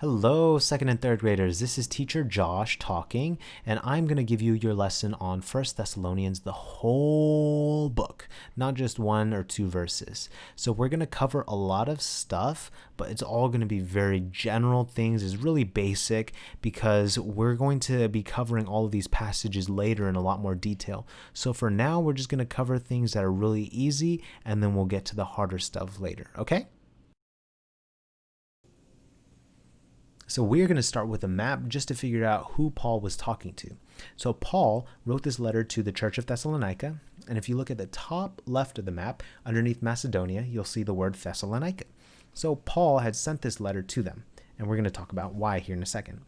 Hello, second and third graders. This is teacher Josh talking, and I'm going to give you your lesson on First Thessalonians, the whole book, not just one or two verses. So we're going to cover a lot of stuff, but it's all going to be very general things. It's really basic because we're going to be covering all of these passages later in a lot more detail. So for now, we're just going to cover things that are really easy, and then we'll get to the harder stuff later, okay? So we're going to start with a map just to figure out who Paul was talking to. So Paul wrote this letter to the church of Thessalonica, and if you look at the top left of the map, underneath Macedonia, you'll see the word Thessalonica. So Paul had sent this letter to them, and we're going to talk about why here in a second.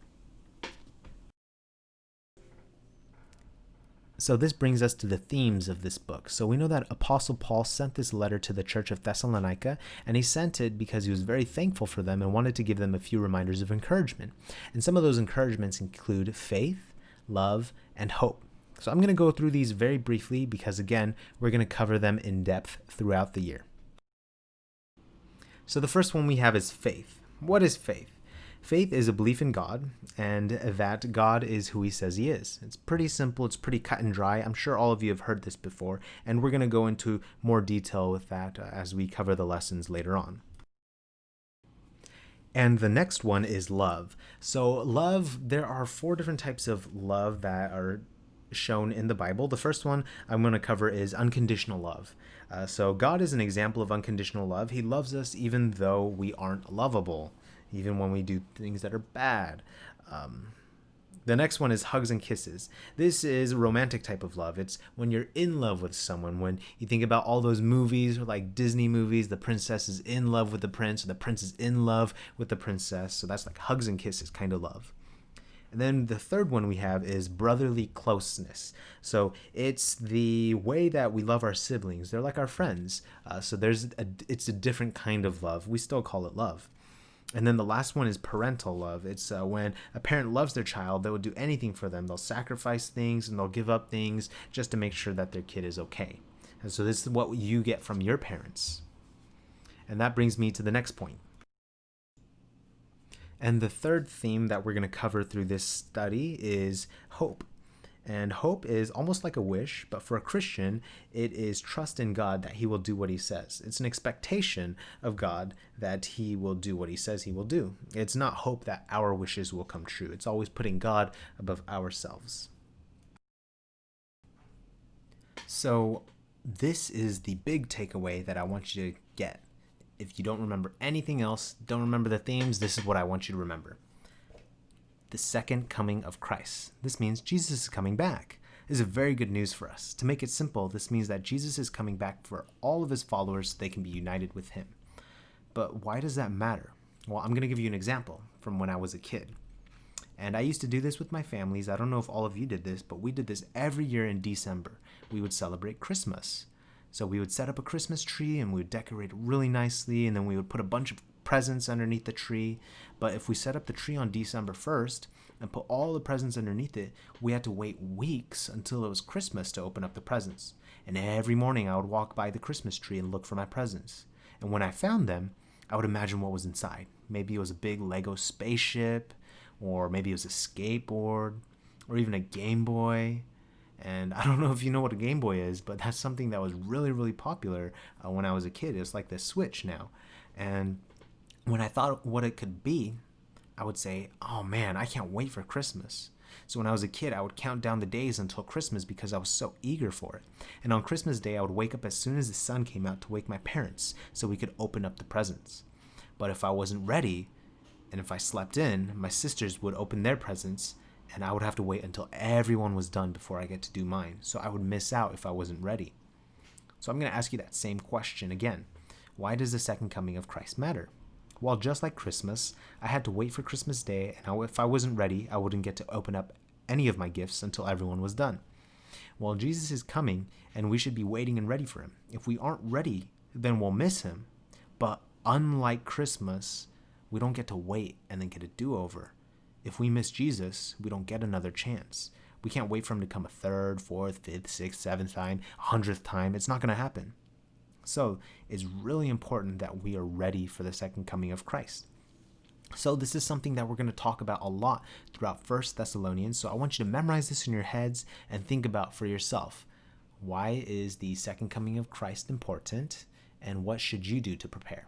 So this brings us to the themes of this book. So we know that Apostle Paul sent this letter to the church of Thessalonica, and he sent it because he was very thankful for them and wanted to give them a few reminders of encouragement. And some of those encouragements include faith, love, and hope. So I'm going to go through these very briefly because, again, we're going to cover them in depth throughout the year. So the first one we have is faith. What is faith? Faith is a belief in God, and that God is who he says he is. It's pretty simple. It's pretty cut and dry. I'm sure all of you have heard this before, and we're going to go into more detail with that as we cover the lessons later on. And the next one is love. So love, there are 4 different types of love that are shown in the Bible. The first one I'm going to cover is unconditional love. So God is an example of unconditional love. He loves us even though we aren't lovable, even when we do things that are bad. The next one is hugs and kisses. This is a romantic type of love. It's when you're in love with someone. When you think about all those movies, like Disney movies, the princess is in love with the prince, or the prince is in love with the princess. So that's like hugs and kisses kind of love. And then the third one we have is brotherly closeness. So it's the way that we love our siblings. They're like our friends. So it's a different kind of love. We still call it love. And then the last one is parental love. It's when a parent loves their child, they will do anything for them. They'll sacrifice things and they'll give up things just to make sure that their kid is okay. And so this is what you get from your parents. And that brings me to the next point. And the third theme that we're going to cover through this study is hope. And hope is almost like a wish, but for a Christian, it is trust in God that he will do what he says. It's an expectation of God that he will do what he says he will do. It's not hope that our wishes will come true. It's always putting God above ourselves. So this is the big takeaway that I want you to get. If you don't remember anything else, don't remember the themes, this is what I want you to remember. The second coming of Christ. This means Jesus is coming back. This is very good news for us. To make it simple, this means that Jesus is coming back for all of his followers so they can be united with him. But why does that matter? Well, I'm going to give you an example from when I was a kid. And I used to do this with my families. I don't know if all of you did this, but we did this every year in December. We would celebrate Christmas. So we would set up a Christmas tree and we would decorate it really nicely, and then we would put a bunch of presents underneath the tree. But if we set up the tree on December 1st and put all the presents underneath it, we had to wait weeks until it was Christmas to open up the presents. And every morning I would walk by the Christmas tree and look for my presents. And when I found them, I would imagine what was inside. Maybe it was a big Lego spaceship, or maybe it was a skateboard, or even a Game Boy. And I don't know if you know what a Game Boy is, but that's something that was really, really popular when I was a kid. It's like the Switch now. And when I thought what it could be, I would say, oh man, I can't wait for Christmas. So when I was a kid, I would count down the days until Christmas because I was so eager for it. And on Christmas Day, I would wake up as soon as the sun came out to wake my parents so we could open up the presents. But if I wasn't ready, and if I slept in, my sisters would open their presents, and I would have to wait until everyone was done before I get to do mine. So I would miss out if I wasn't ready. So I'm going to ask you that same question again. Why does the second coming of Christ matter? Well, just like Christmas, I had to wait for Christmas Day, and if I wasn't ready, I wouldn't get to open up any of my gifts until everyone was done. Well, Jesus is coming, and we should be waiting and ready for him. If we aren't ready, then we'll miss him. But unlike Christmas, we don't get to wait and then get a do-over. If we miss Jesus, we don't get another chance. We can't wait for him to come a third, fourth, fifth, sixth, seventh time, 100th time. It's not going to happen. So it's really important that we are ready for the second coming of Christ. So this is something that we're going to talk about a lot throughout First Thessalonians. So I want you to memorize this in your heads and think about for yourself. Why is the second coming of Christ important, and what should you do to prepare?